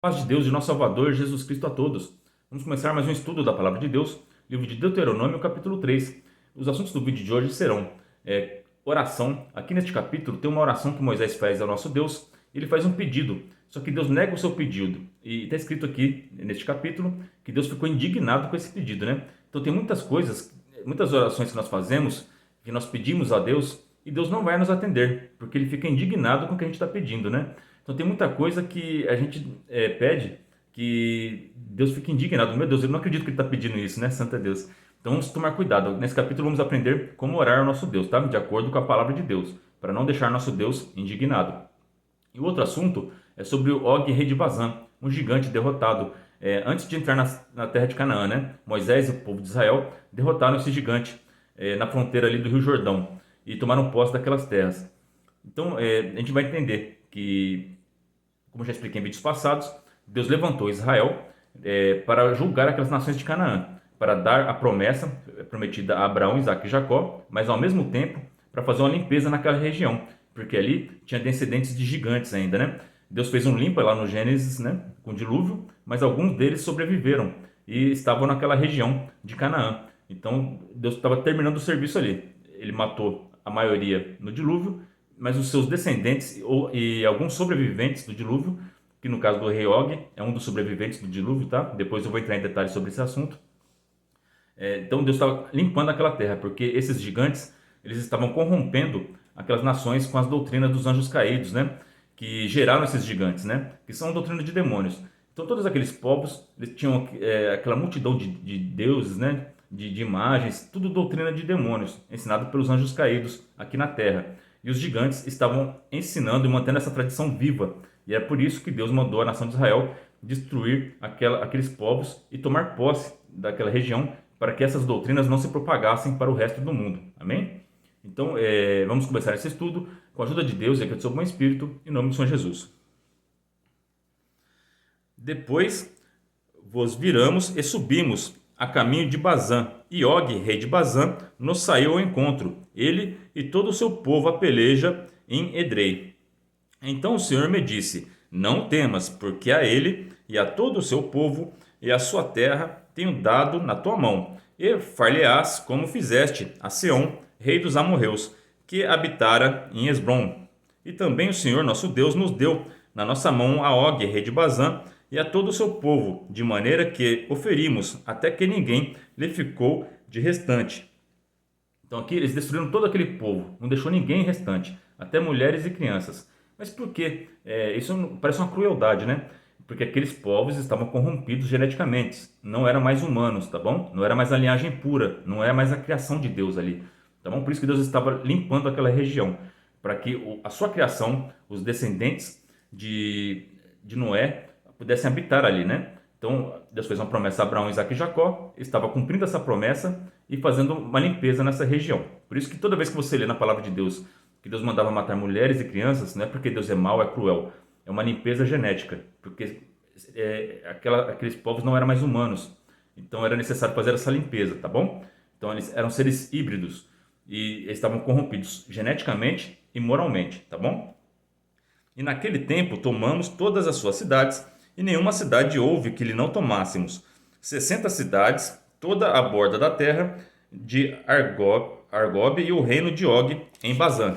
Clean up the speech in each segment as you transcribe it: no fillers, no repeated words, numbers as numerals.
Paz de Deus e nosso Salvador Jesus Cristo a todos. Vamos começar mais um estudo da Palavra de Deus, livro de Deuteronômio, capítulo 3. Os assuntos do vídeo de hoje serão oração. Aqui neste capítulo tem uma oração que Moisés faz ao nosso Deus. Ele faz um pedido, só que Deus nega o seu pedido. E está escrito aqui neste capítulo que Deus ficou indignado com esse pedido, né? Então tem muitas coisas, muitas orações que nós fazemos, que nós pedimos a Deus e Deus não vai nos atender, porque Ele fica indignado com o que a gente está pedindo, né? Então tem muita coisa que a gente pede que Deus fica indignado. Meu Deus, eu não acredito que Ele está pedindo isso, né? Santo é Deus. Então vamos tomar cuidado. Nesse capítulo vamos aprender como orar ao nosso Deus, tá? De acordo com a palavra de Deus, para não deixar nosso Deus indignado. E o outro assunto é sobre o Og, rei de Bazã, um gigante derrotado. Antes de entrar na terra de Canaã, né? Moisés e o povo de Israel derrotaram esse gigante na fronteira ali do Rio Jordão e tomaram posse daquelas terras. Então a gente vai entender que, como já expliquei em vídeos passados, Deus levantou Israel para julgar aquelas nações de Canaã, para dar a promessa prometida a Abraão, Isaque e Jacó, mas ao mesmo tempo para fazer uma limpeza naquela região, porque ali tinha descendentes de gigantes ainda, né? Deus fez um limpa lá no Gênesis, né, com o dilúvio, mas alguns deles sobreviveram e estavam naquela região de Canaã. Então Deus estava terminando o serviço ali. Ele matou a maioria no dilúvio, mas os seus descendentes e alguns sobreviventes do dilúvio, que no caso do rei Og é um dos sobreviventes do dilúvio, tá? Depois eu vou entrar em detalhes sobre esse assunto. Então Deus estava limpando aquela terra, porque esses gigantes, eles estavam corrompendo aquelas nações com as doutrinas dos anjos caídos, né? Que geraram esses gigantes, né? Que são doutrinas de demônios. Então todos aqueles povos, eles tinham aquela multidão de deuses, né? De imagens, tudo doutrina de demônios, ensinado pelos anjos caídos aqui na terra. E os gigantes estavam ensinando e mantendo essa tradição viva. E é por isso que Deus mandou a nação de Israel destruir aqueles povos e tomar posse daquela região, para que essas doutrinas não se propagassem para o resto do mundo. Amém? Então, vamos começar esse estudo com a ajuda de Deus e aqui do seu bom Espírito, em nome de Senhor Jesus. Depois vos viramos e subimos a caminho de Bazã, e Og, rei de Bazã, nos saiu ao encontro, ele e todo o seu povo a peleja em Edrei. Então o Senhor me disse: não temas, porque a ele e a todo o seu povo e a sua terra tenho dado na tua mão, e far-lhe-ás como fizeste a Seom, rei dos amorreus, que habitara em Esbrom. E também o Senhor nosso Deus nos deu na nossa mão a Og, rei de Bazã, e a todo o seu povo, de maneira que o ferimos, até que ninguém lhe ficou de restante. Então aqui eles destruíram todo aquele povo, não deixou ninguém restante, até mulheres e crianças. Mas por quê? Isso parece uma crueldade, né? Porque aqueles povos estavam corrompidos geneticamente, não eram mais humanos, tá bom? Não era mais a linhagem pura, não é mais a criação de Deus ali, tá bom? Por isso que Deus estava limpando aquela região, para que a sua criação, os descendentes de Noé, pudessem habitar ali, né? Então Deus fez uma promessa a Abraão, Isaque e Jacó, estava cumprindo essa promessa e fazendo uma limpeza nessa região. Por isso que toda vez que você lê na palavra de Deus que Deus mandava matar mulheres e crianças, não é porque Deus é mau, é cruel, é uma limpeza genética, porque aqueles povos não eram mais humanos, então era necessário fazer essa limpeza, tá bom? Então eles eram seres híbridos e eles estavam corrompidos geneticamente e moralmente, tá bom? E naquele tempo tomamos todas as suas cidades, e nenhuma cidade houve que lhe não tomássemos. 60 cidades, toda a borda da terra de Argob e o reino de Og em Bazã.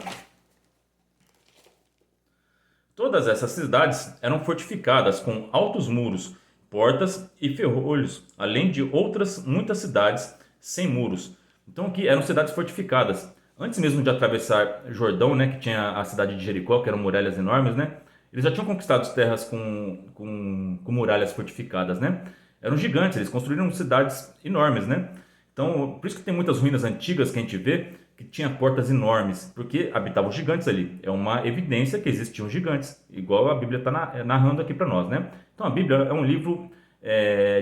Todas essas cidades eram fortificadas com altos muros, portas e ferrolhos, além de outras muitas cidades sem muros. Então aqui eram cidades fortificadas. Antes mesmo de atravessar Jordão, né, que tinha a cidade de Jericó, que eram muralhas enormes, né? Eles já tinham conquistado terras com muralhas fortificadas, né? Eram gigantes, eles construíram cidades enormes, né? Então, por isso que tem muitas ruínas antigas que a gente vê que tinha portas enormes, porque habitavam gigantes ali. É uma evidência que existiam gigantes, igual a Bíblia está narrando aqui para nós, né? Então a Bíblia é um livro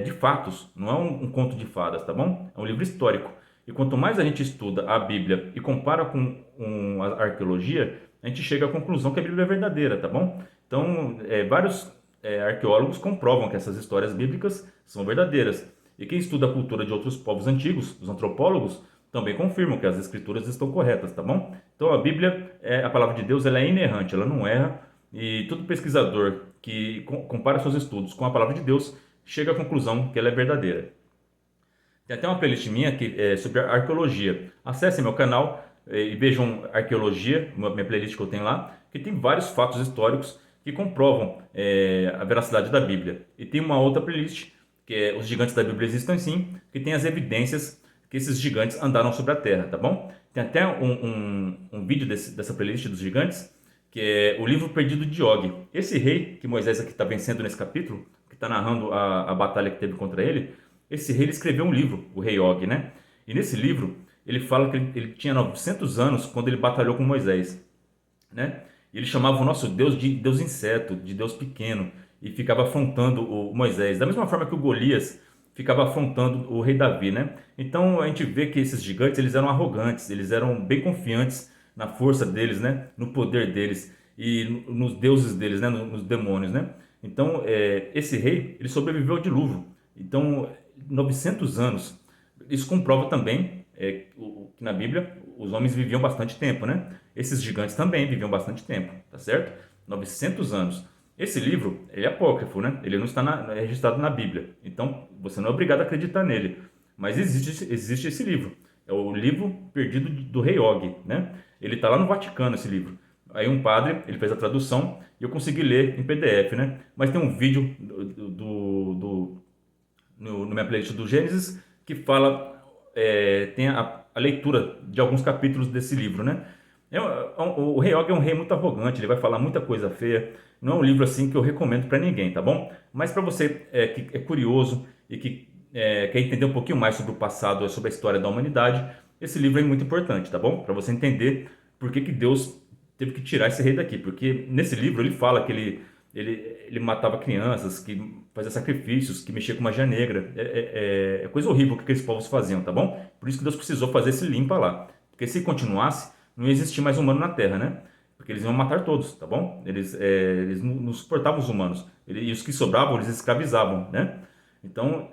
de fatos, não é um conto de fadas, tá bom? É um livro histórico. E quanto mais a gente estuda a Bíblia e compara com a arqueologia, a gente chega à conclusão que a Bíblia é verdadeira, tá bom? Então, vários arqueólogos comprovam que essas histórias bíblicas são verdadeiras. E quem estuda a cultura de outros povos antigos, os antropólogos, também confirmam que as escrituras estão corretas, tá bom? Então a Bíblia, a palavra de Deus, ela é inerrante, ela não erra, E todo pesquisador que compara seus estudos com a palavra de Deus chega à conclusão que ela é verdadeira. Tem até uma playlist minha que é sobre arqueologia. Acessem meu canal e vejam arqueologia, minha playlist que eu tenho lá, que tem vários fatos históricos que comprovam a veracidade da Bíblia. E tem uma outra playlist, que é Os Gigantes da Bíblia Existem Sim, que tem as evidências que esses gigantes andaram sobre a Terra, tá bom? Tem até um vídeo dessa playlist dos gigantes, que é o livro perdido de Og. Esse rei que Moisés aqui está vencendo nesse capítulo, que está narrando a batalha que teve contra ele, esse rei ele escreveu um livro, o rei Og, né? E nesse livro ele fala que ele tinha 900 anos quando ele batalhou com Moisés, né? E ele chamava o nosso Deus de Deus inseto, de Deus pequeno, e ficava afrontando o Moisés, da mesma forma que o Golias ficava afrontando o rei Davi, né? Então a gente vê que esses gigantes eles eram arrogantes, eles eram bem confiantes na força deles, né? No poder deles e nos deuses deles, né? Nos demônios, né? Então esse rei ele sobreviveu ao dilúvio. Então 900 anos. Isso comprova também que na Bíblia os homens viviam bastante tempo, né? Esses gigantes também viviam bastante tempo, tá certo? 900 anos. Esse livro, ele é apócrifo, né? Ele não está registrado na Bíblia. Então, você não é obrigado a acreditar nele. Mas existe esse livro. É o livro perdido do rei Og, né? Ele está lá no Vaticano, esse livro. Aí um padre, ele fez a tradução e eu consegui ler em PDF, né? Mas tem um vídeo no minha playlist do Gênesis que fala, tem a leitura de alguns capítulos desse livro, né? O rei Og é um rei muito arrogante, ele vai falar muita coisa feia. Não é um livro assim que eu recomendo para ninguém, tá bom? Mas para você que é curioso e que quer entender um pouquinho mais sobre o passado, sobre a história da humanidade, esse livro é muito importante, tá bom? Para você entender por que Deus teve que tirar esse rei daqui. Porque nesse livro ele fala que ele matava crianças, que fazia sacrifícios, que mexia com magia negra. É coisa horrível que aqueles povos faziam, tá bom? Por isso que Deus precisou fazer esse limpa lá. Porque se continuasse, não ia existir mais humano na Terra, né? Porque eles iam matar todos, tá bom? Eles não suportavam os humanos. E os que sobravam, eles escravizavam, né? Então,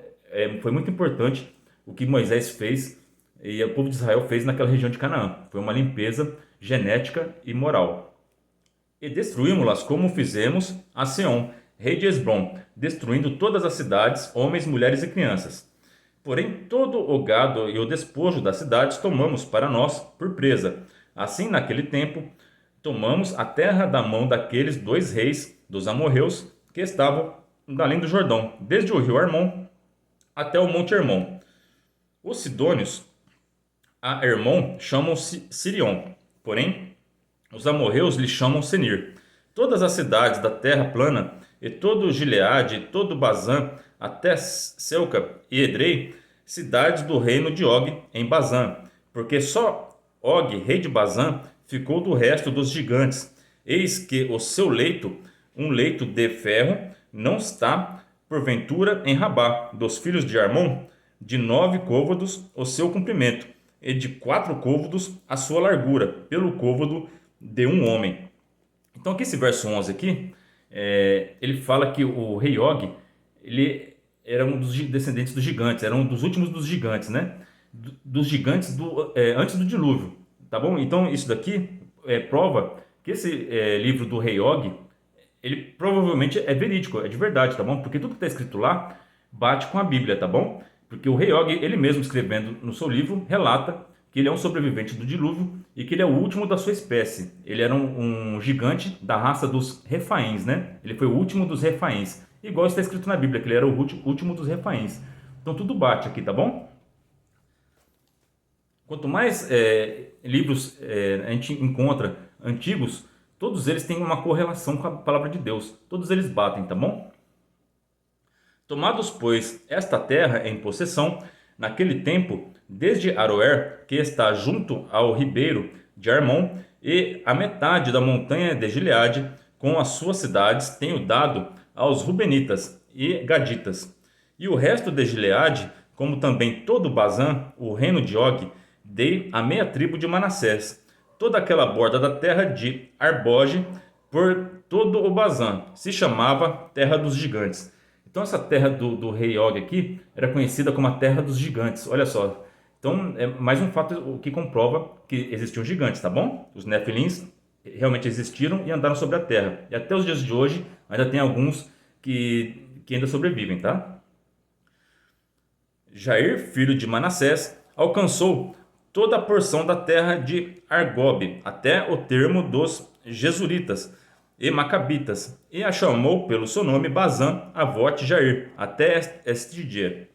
foi muito importante o que Moisés fez e o povo de Israel fez naquela região de Canaã. Foi uma limpeza genética e moral. E destruímos-las como fizemos a Seom, rei de Hesbom, destruindo todas as cidades, homens, mulheres e crianças. Porém, todo o gado e o despojo das cidades tomamos para nós por presa. Assim, naquele tempo, tomamos a terra da mão daqueles dois reis dos amorreus que estavam além do Jordão, desde o rio Armon até o monte Hermon. Os sidônios a Hermon chamam-se Sirion, porém os amorreus lhe chamam Senir. Todas as cidades da terra plana, e todo Gileade, e todo Bazã, até Selca e Edrei, cidades do reino de Og em Bazã, porque só Og, rei de Bazã, ficou do resto dos gigantes. Eis que o seu leito, um leito de ferro, não está, porventura, em Rabá, dos filhos de Armon, de 9 côvados o seu comprimento, e de 4 côvados a sua largura, pelo côvado de um homem. Então aqui esse verso 11 aqui, ele fala que o rei Og, ele era um dos descendentes dos gigantes, era um dos últimos dos gigantes, né? Dos gigantes antes do dilúvio, tá bom? Então isso daqui prova que esse livro do rei Og, ele provavelmente é verídico, é de verdade, tá bom? Porque tudo que está escrito lá bate com a Bíblia, tá bom? Porque o rei Og, ele mesmo escrevendo no seu livro, relata que ele é um sobrevivente do dilúvio e que ele é o último da sua espécie. Ele era um gigante da raça dos Refaíns, né? Ele foi o último dos Refaíns. Igual está escrito na Bíblia, que ele era o último dos Refaíns. Então tudo bate aqui, tá bom? Quanto mais livros a gente encontra antigos, todos eles têm uma correlação com a palavra de Deus. Todos eles batem, tá bom? Tomados, pois, esta terra em possessão, naquele tempo, desde Aroer, que está junto ao ribeiro de Armon, e a metade da montanha de Gileade, com as suas cidades, tenho dado aos Rubenitas e Gaditas. E o resto de Gileade, como também todo Bazã, o reino de Og, dei a meia tribo de Manassés. Toda aquela borda da terra de Arboge, por todo o Bazã, se chamava Terra dos Gigantes. Então essa terra do rei Og aqui era conhecida como a terra dos gigantes, olha só. Então é mais um fato que comprova que existiam gigantes, tá bom? Os Nefilins realmente existiram e andaram sobre a terra. E até os dias de hoje ainda tem alguns que ainda sobrevivem, tá? Jair, filho de Manassés, alcançou toda a porção da terra de Argobe, até o termo dos Jesuritas e Macabitas, e a chamou pelo seu nome Bazã, Avote Jair, até este dia.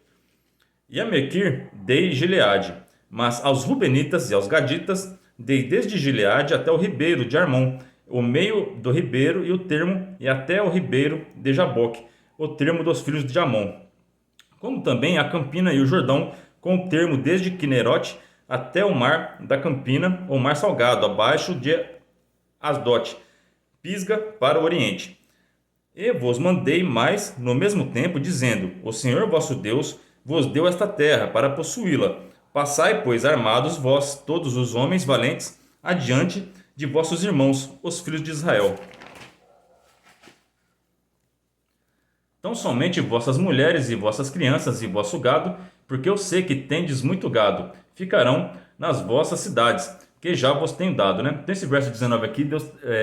E a Mequir dei Gileade, mas aos Rubenitas e aos Gaditas dei desde Gileade até o ribeiro de Armon, o meio do ribeiro e o termo, e até o ribeiro de Jaboque, o termo dos filhos de Amon, como também a Campina e o Jordão, com o termo desde Quinerote até o mar da Campina, ou mar salgado, abaixo de Asdote, Pisga para o oriente. E vos mandei mais no mesmo tempo, dizendo: O Senhor vosso Deus vos deu esta terra para possuí-la. Passai, pois, armados vós, todos os homens valentes, adiante de vossos irmãos, os filhos de Israel. Então somente vossas mulheres e vossas crianças e vosso gado, porque eu sei que tendes muito gado, ficarão nas vossas cidades, que já vos tenho dado, né? Então esse verso 19 aqui,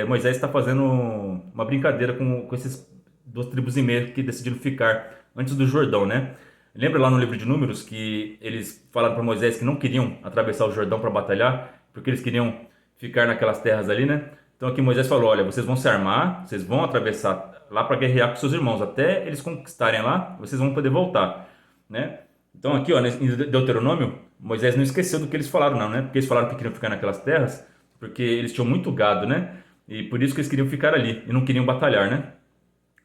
Moisés está fazendo uma brincadeira com esses 2,5 tribos que decidiram ficar antes do Jordão, né? Lembra lá no livro de Números que eles falaram para Moisés que não queriam atravessar o Jordão para batalhar, porque eles queriam ficar naquelas terras ali, né? Então aqui Moisés falou: olha, vocês vão se armar, vocês vão atravessar lá para guerrear com seus irmãos, até eles conquistarem lá, vocês vão poder voltar, né? Então aqui, ó, em Deuteronômio, Moisés não esqueceu do que eles falaram, não, né? Porque eles falaram que queriam ficar naquelas terras, porque eles tinham muito gado, né? E por isso que eles queriam ficar ali e não queriam batalhar, né?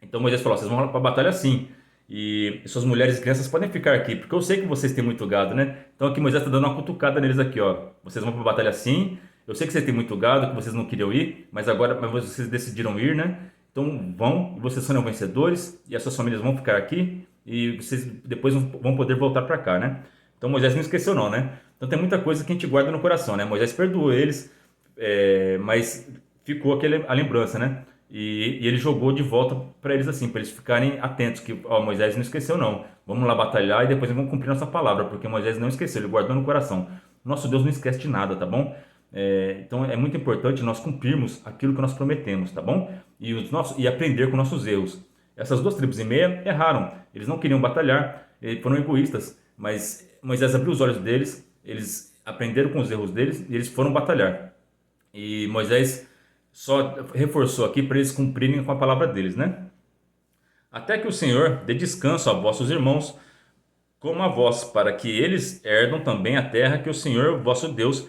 Então Moisés falou: vocês vão lá para a batalha sim. E suas mulheres e crianças podem ficar aqui, porque eu sei que vocês têm muito gado, né? Então aqui Moisés está dando uma cutucada neles aqui, ó. Vocês vão para a batalha sim. Eu sei que vocês têm muito gado, que vocês não queriam ir, mas vocês decidiram ir, né? Então vão, e vocês serão vencedores, e as suas famílias vão ficar aqui, e vocês depois vão poder voltar para cá, né? Então Moisés não esqueceu não, né? Então tem muita coisa que a gente guarda no coração, né? Moisés perdoou eles, mas ficou a lembrança, né? E ele jogou de volta para eles assim, para eles ficarem atentos, que ó, Moisés não esqueceu não. Vamos lá batalhar e depois vamos cumprir nossa palavra, porque Moisés não esqueceu, ele guardou no coração. Nosso Deus não esquece de nada, tá bom? Então é muito importante nós cumprirmos aquilo que nós prometemos, tá bom? E aprender com nossos erros. Essas 2,5 tribos erraram, eles não queriam batalhar, foram egoístas, mas Moisés abriu os olhos deles, eles aprenderam com os erros deles e eles foram batalhar. E Moisés só reforçou aqui para eles cumprirem com a palavra deles, né? Até que o Senhor dê descanso a vossos irmãos, como a vós, para que eles herdam também a terra que o Senhor vosso Deus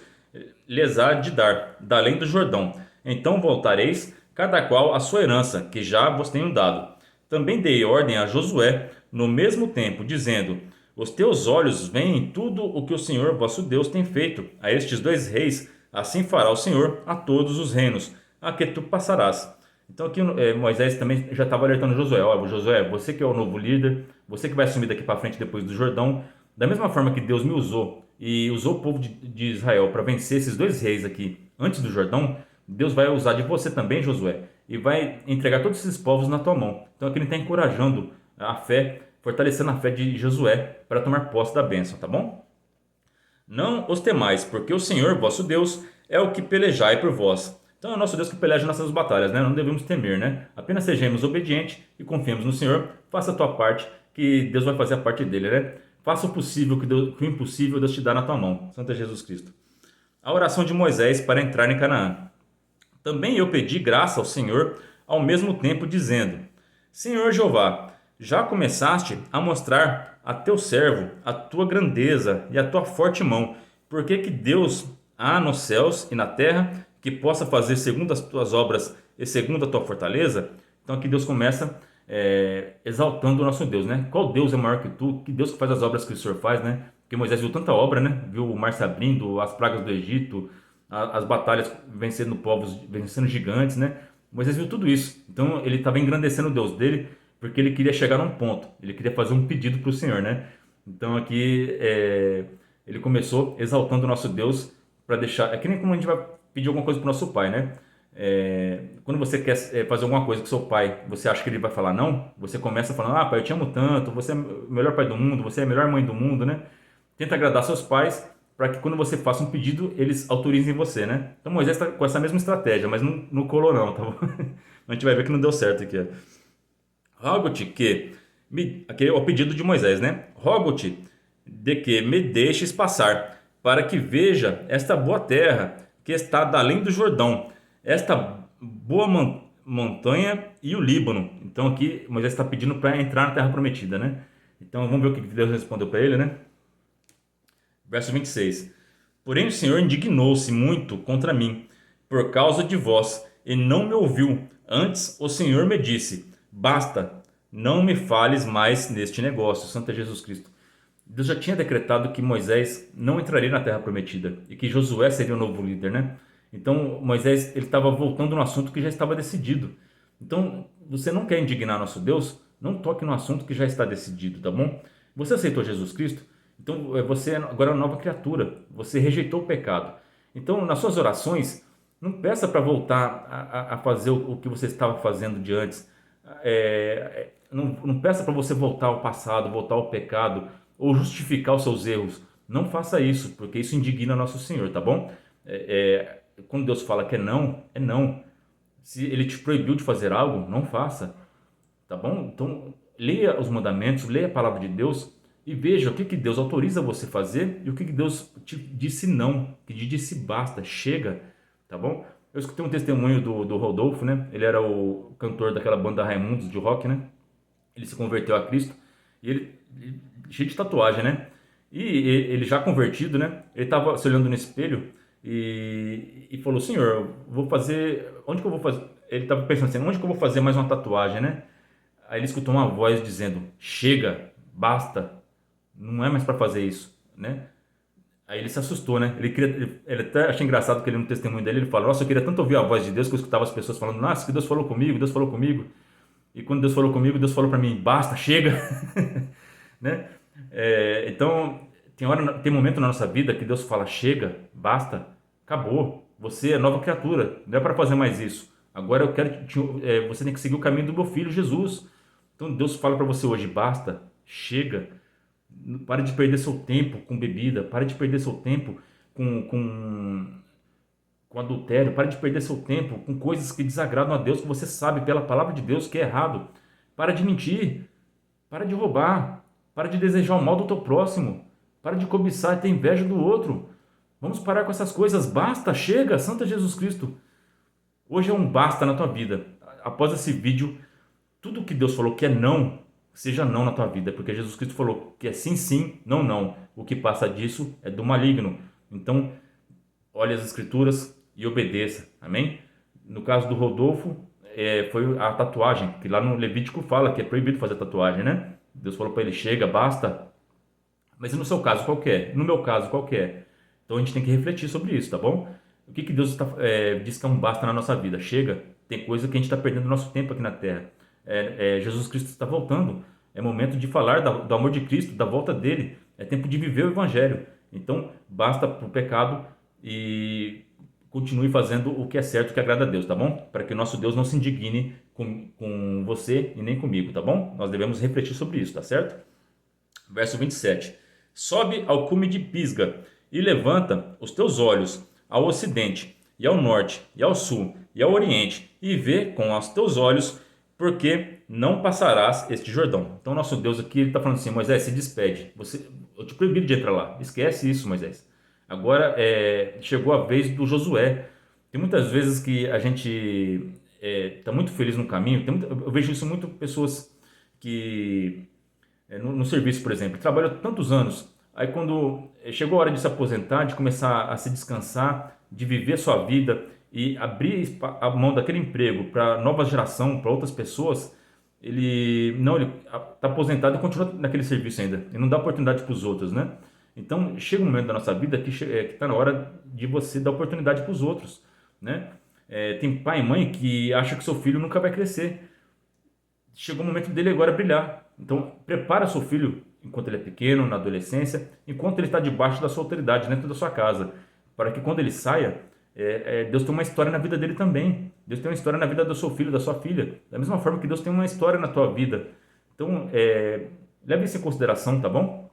lhes há de dar, da além do Jordão. Então voltareis, cada qual a sua herança, que já vos tenho dado. Também dei ordem a Josué, no mesmo tempo, dizendo: Os teus olhos veem tudo o que o Senhor vosso Deus tem feito a estes 2 reis, assim fará o Senhor a todos os reinos, a que tu passarás. Então aqui Moisés também já estava alertando Josué: ó, Josué, você que é o novo líder, você que vai assumir daqui para frente depois do Jordão, da mesma forma que Deus me usou e usou o povo de Israel para vencer esses 2 reis aqui antes do Jordão, Deus vai usar de você também, Josué, e vai entregar todos esses povos na tua mão. Então aqui ele está encorajando a fé, fortalecendo a fé de Josué para tomar posse da bênção, tá bom? Não os temais, porque o Senhor vosso Deus é o que pelejai por vós. Então é o nosso Deus que peleja nossas batalhas, né? Não devemos temer, né? Apenas sejamos obedientes e confiemos no Senhor. Faça a tua parte, que Deus vai fazer a parte dele, né? Faça o possível, que o impossível Deus te dá na tua mão. Santo Jesus Cristo. A oração de Moisés para entrar em Canaã. Também eu pedi graça ao Senhor, ao mesmo tempo dizendo: Senhor Jeová, já começaste a mostrar a teu servo a tua grandeza e a tua forte mão. Por que Deus há nos céus e na terra que possa fazer segundo as tuas obras e segundo a tua fortaleza? Então aqui Deus começa exaltando o nosso Deus, né? Qual Deus é maior que tu? Que Deus que faz as obras que o Senhor faz, né? Porque Moisés viu tanta obra, né? Viu o mar se abrindo, as pragas do Egito, as batalhas vencendo povos, vencendo gigantes, né? Moisés viu tudo isso. Então ele estava engrandecendo o Deus dele, porque ele queria chegar a um ponto. Ele queria fazer um pedido para o Senhor, né? Então aqui ele começou exaltando o nosso Deus para deixar... É que nem como a gente vai pedir alguma coisa para o nosso pai, né? Quando você quer fazer alguma coisa com seu pai, você acha que ele vai falar não? Você começa falando: ah, pai, eu te amo tanto, você é o melhor pai do mundo, você é a melhor mãe do mundo, né? Tenta agradar seus pais para que quando você faça um pedido, eles autorizem você, né? Então Moisés está com essa mesma estratégia, mas não colou não, tá bom? A gente vai ver que não deu certo aqui, ó. Rogo-te que aqui é o pedido de Moisés, né? Rogo-te de que me deixes passar, para que veja esta boa terra que está da além do Jordão, esta boa montanha e o Líbano. Então aqui Moisés está pedindo para entrar na terra prometida, né? Então vamos ver o que Deus respondeu para ele, né? Verso 26. Porém o Senhor indignou-se muito contra mim, por causa de vós, e não me ouviu. Antes o Senhor me disse: basta, não me fales mais neste negócio. Santo é Jesus Cristo. Deus já tinha decretado que Moisés não entraria na terra prometida e que Josué seria o novo líder, né? Então Moisés ele estava voltando no assunto que já estava decidido. Então você não quer indignar nosso Deus? Não toque no assunto que já está decidido, tá bom? Você aceitou Jesus Cristo? Então você agora é uma nova criatura. Você rejeitou o pecado. Então nas suas orações não peça para voltar a fazer o que você estava fazendo de antes. Não peça para você voltar ao passado, voltar ao pecado ou justificar os seus erros. Não faça isso, porque isso indigna nosso Senhor, tá bom? Quando Deus fala que é não, é não. Se Ele te proibiu de fazer algo, não faça, tá bom? Então, leia os mandamentos, leia a palavra de Deus e veja o que Deus autoriza você a fazer e o que Deus te disse não, que te disse basta, chega, tá bom? Eu escutei um testemunho do Rodolfo, né? Ele era o cantor daquela banda Raimundos de rock, né? Ele se converteu a Cristo e ele cheio de tatuagem, né? E ele já convertido, né? Ele estava se olhando no espelho e falou: Senhor, eu vou fazer. Onde que eu vou fazer? Ele estava pensando assim: onde que eu vou fazer mais uma tatuagem, né? Aí ele escutou uma voz dizendo: chega, basta, não é mais para fazer isso, né? Aí ele se assustou, né? Ele até achei engraçado que ele no testemunho dele ele fala: nossa, eu queria tanto ouvir a voz de Deus que eu escutava as pessoas falando: nossa, que Deus falou comigo, Deus falou comigo. E quando Deus falou comigo, Deus falou para mim: basta, chega, né? Então tem momento na nossa vida que Deus fala: chega, basta, acabou, você é nova criatura, não é para fazer mais isso. Agora eu quero você tem que seguir o caminho do meu filho Jesus. Então Deus fala para você hoje: basta, chega, pare de perder seu tempo com bebida, pare de perder seu tempo com adultério, pare de perder seu tempo com coisas que desagradam a Deus, que você sabe pela palavra de Deus que é errado. Para de mentir, para de roubar, para de desejar o mal do teu próximo, para de cobiçar e ter inveja do outro. Vamos parar com essas coisas, basta, chega, Santo Jesus Cristo. Hoje é um basta na tua vida. Após esse vídeo, tudo que Deus falou que é não, seja não na tua vida, porque Jesus Cristo falou que é sim, sim, não, não. O que passa disso é do maligno. Então, olhe as escrituras e obedeça, amém? No caso do Rodolfo, foi a tatuagem, que lá no Levítico fala que é proibido fazer tatuagem, né? Deus falou para ele: chega, basta. Mas e no seu caso, qual que é? No meu caso, qual que é? Então a gente tem que refletir sobre isso, tá bom? O que Deus diz que é um basta na nossa vida? Chega, tem coisa que a gente está perdendo nosso tempo aqui na Terra. Jesus Cristo está voltando. É momento de falar do amor de Cristo, da volta dele. É tempo de viver o Evangelho. Então, basta para o pecado e continue fazendo o que é certo, o que agrada a Deus, tá bom? Para que o nosso Deus não se indigne com você e nem comigo, tá bom? Nós devemos refletir sobre isso, tá certo? Verso 27. Sobe ao cume de Pisga e levanta os teus olhos ao ocidente e ao norte e ao sul e ao oriente e vê com os teus olhos, porque não passarás este Jordão. Então nosso Deus aqui está falando assim: Moisés, se despede. Eu te proibi de entrar lá. Esquece isso, Moisés. Agora chegou a vez do Josué. Tem muitas vezes que a gente está muito feliz no caminho. Eu vejo isso muito pessoas que no serviço, por exemplo, trabalham tantos anos. Aí quando chegou a hora de se aposentar, de começar a se descansar, de viver sua vida e abrir a mão daquele emprego para nova geração, para outras pessoas, ele está aposentado e continua naquele serviço ainda. E não dá oportunidade para os outros, né? Então chega um momento da nossa vida que está na hora de você dar oportunidade para os outros, né? Tem pai e mãe que acham que seu filho nunca vai crescer. Chegou o momento dele agora brilhar. Então prepara seu filho enquanto ele é pequeno, na adolescência, enquanto ele está debaixo da sua autoridade, dentro da sua casa, para que quando ele saia, Deus tem uma história na vida dele também. Deus tem uma história na vida do seu filho, da sua filha, da mesma forma que Deus tem uma história na tua vida. Então leve isso em consideração, tá bom?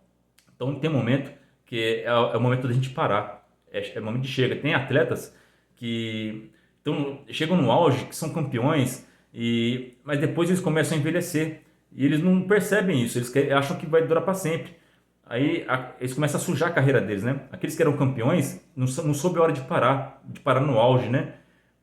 Então tem momento que é o momento da gente parar, é o momento de chega. Tem atletas que chegam no auge, que são campeões, mas depois eles começam a envelhecer e eles não percebem isso, acham que vai durar para sempre. Aí eles começam a sujar a carreira deles, né? Aqueles que eram campeões não soube a hora de parar no auge, né?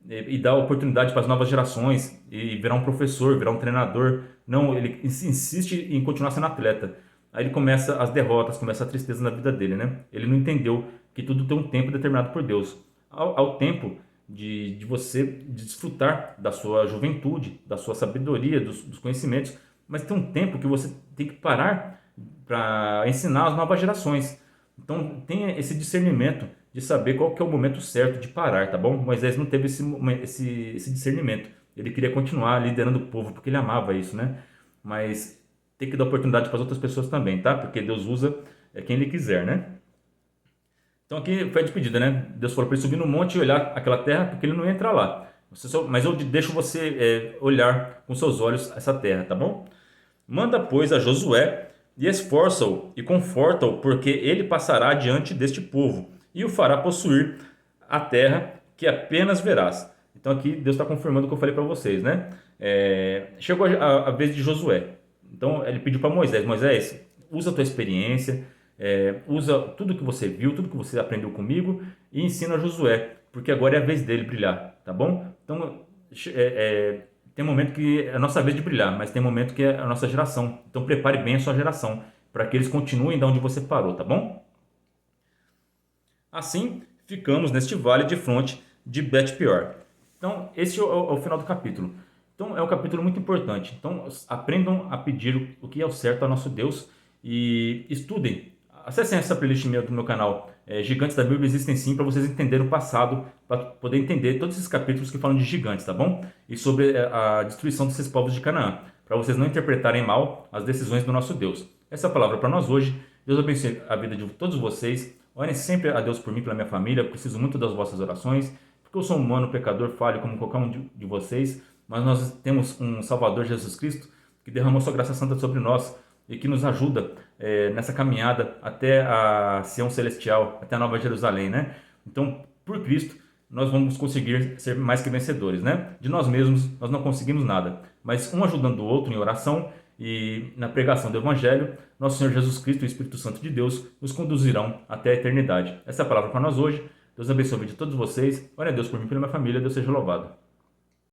E dar oportunidade para as novas gerações e virar um professor, virar um treinador. Não, ele insiste em continuar sendo atleta. Aí ele começa as derrotas, começa a tristeza na vida dele, né? Ele não entendeu que tudo tem um tempo determinado por Deus. Ao tempo de você desfrutar da sua juventude, da sua sabedoria, dos conhecimentos, mas tem um tempo que você tem que parar para ensinar as novas gerações. Então tenha esse discernimento de saber qual que é o momento certo de parar, tá bom? Moisés não teve esse discernimento. Ele queria continuar liderando o povo porque ele amava isso, né? Mas tem que dar oportunidade para as outras pessoas também, tá? Porque Deus usa quem Ele quiser, né? Então aqui foi a despedida, né? Deus falou para ele subir no monte e olhar aquela terra porque ele não ia entrar lá. Mas eu deixo você olhar com seus olhos essa terra, tá bom? Manda, pois, a Josué e esforça-o e conforta-o, porque ele passará diante deste povo e o fará possuir a terra que apenas verás. Então aqui Deus está confirmando o que eu falei para vocês, né? Chegou a vez de Josué. Então ele pediu para Moisés: Moisés, usa a tua experiência, usa tudo que você viu, tudo que você aprendeu comigo e ensina a Josué, porque agora é a vez dele brilhar, tá bom? Então tem momento que é a nossa vez de brilhar, mas tem momento que é a nossa geração. Então prepare bem a sua geração, para que eles continuem de onde você parou, tá bom? Assim, ficamos neste vale de fronte de Bet-peor. Então, esse é o final do capítulo. Então, é um capítulo muito importante. Então, aprendam a pedir o que é o certo ao nosso Deus e estudem. Acessem essa playlist do meu canal, Gigantes da Bíblia Existem Sim, para vocês entenderem o passado, para poder entender todos esses capítulos que falam de gigantes, tá bom? E sobre a destruição desses povos de Canaã, para vocês não interpretarem mal as decisões do nosso Deus. Essa é a palavra para nós hoje. Deus abençoe a vida de todos vocês. Orem sempre a Deus por mim e pela minha família. Eu preciso muito das vossas orações, porque eu sou um humano, pecador, falho como qualquer um de vocês, mas nós temos um Salvador, Jesus Cristo, que derramou sua graça santa sobre nós e que nos ajuda nessa caminhada até a Sião Celestial, até a Nova Jerusalém, né? Então, por Cristo, nós vamos conseguir ser mais que vencedores, né? De nós mesmos, nós não conseguimos nada, mas um ajudando o outro em oração e na pregação do Evangelho, nosso Senhor Jesus Cristo e o Espírito Santo de Deus nos conduzirão até a eternidade. Essa é a palavra para nós hoje. Deus abençoe de todos vocês. Olha a Deus por mim e pela minha família. Deus seja louvado.